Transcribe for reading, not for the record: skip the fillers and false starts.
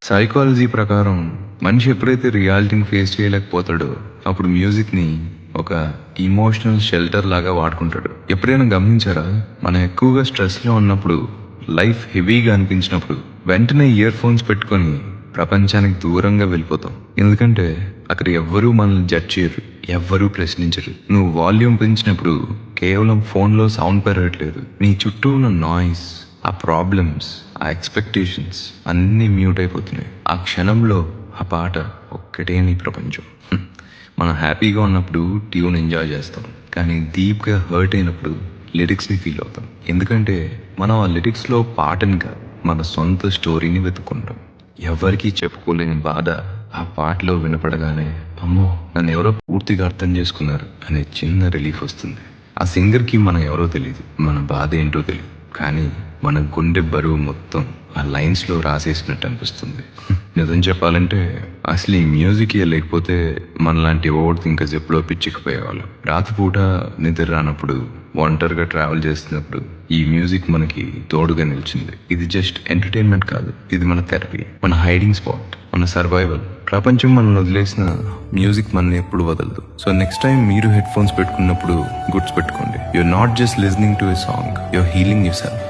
Psychology ప్రకారం మనిషి ఎప్పుడైతే రియాలిటీని ఫేస్ చేయలేకపోతాడో అప్పుడు మ్యూజిక్ని ఒక ఇమోషనల్ షెల్టర్ లాగా వాడుకుంటాడు. ఎప్పుడైనా గమనించారా? మనం ఎక్కువగా స్ట్రెస్లో ఉన్నప్పుడు, లైఫ్ హెవీగా అనిపించినప్పుడు వెంటనే ఇయర్ ఫోన్స్ పెట్టుకొని ప్రపంచానికి దూరంగా వెళ్ళిపోతాం. ఎందుకంటే అక్కడ ఎవ్వరూ మనల్ని జడ్జ్ చేయరు, ఎవ్వరూ ప్రశ్నించరు. నువ్వు వాల్యూమ్ పెంచినప్పుడు కేవలం ఫోన్లో సౌండ్ పెరగట్లేదు, నీ చుట్టూ ఉన్న నాయిస్, ఆ ప్రాబ్లమ్స్, ఆ ఎక్స్పెక్టేషన్స్ అన్నీ మ్యూట్ అయిపోతున్నాయి. ఆ క్షణంలో ఆ పాట ఒక్కటే నీ ప్రపంచం. మనం హ్యాపీగా ఉన్నప్పుడు ట్యూన్ ఎంజాయ్ చేస్తాం, కానీ డీప్గా హర్ట్ అయినప్పుడు లిరిక్స్ని ఫీల్ అవుతాం. ఎందుకంటే మనం ఆ లిరిక్స్లో పాటని కాదు, మన సొంత స్టోరీని వెతుక్కుంటాం. ఎవరికీ చెప్పుకోలేని బాధ ఆ పాటలో వినపడగానే అమ్మో నన్ను ఎవరో పూర్తిగా అర్థం చేసుకున్నారు అనే చిన్న రిలీఫ్ వస్తుంది. ఆ సింగర్కి మనం ఎవరో తెలియదు, మన బాధ ఏంటో తెలియదు, కానీ మన గుండె బరువు మొత్తం ఆ లైన్స్లో రాసేసినట్టు అనిపిస్తుంది. నిజం చెప్పాలంటే అసలు ఈ మ్యూజిక్ లేకపోతే మనలాంటి ఓవర్స్ ఇంకా ఎప్పుడో పిచ్చికిపోయేవాళ్ళం. రాత్రిపూట నిద్ర రానప్పుడు, ఒంటరిగా ట్రావెల్ చేస్తున్నప్పుడు ఈ మ్యూజిక్ మనకి తోడుగా నిలిచింది. ఇది జస్ట్ ఎంటర్టైన్మెంట్ కాదు, ఇది మన థెరపీ, మన హైడింగ్ స్పాట్, మన సర్వైవల్. ప్రపంచం మనల్ని వదిలేసిన మ్యూజిక్ మనల్ని ఎప్పుడు వదలదు. సో నెక్స్ట్ టైం మీరు హెడ్ ఫోన్స్ పెట్టుకున్నప్పుడు గుర్తుపెట్టుకోండి, you're not just listening to a song, you're healing your self.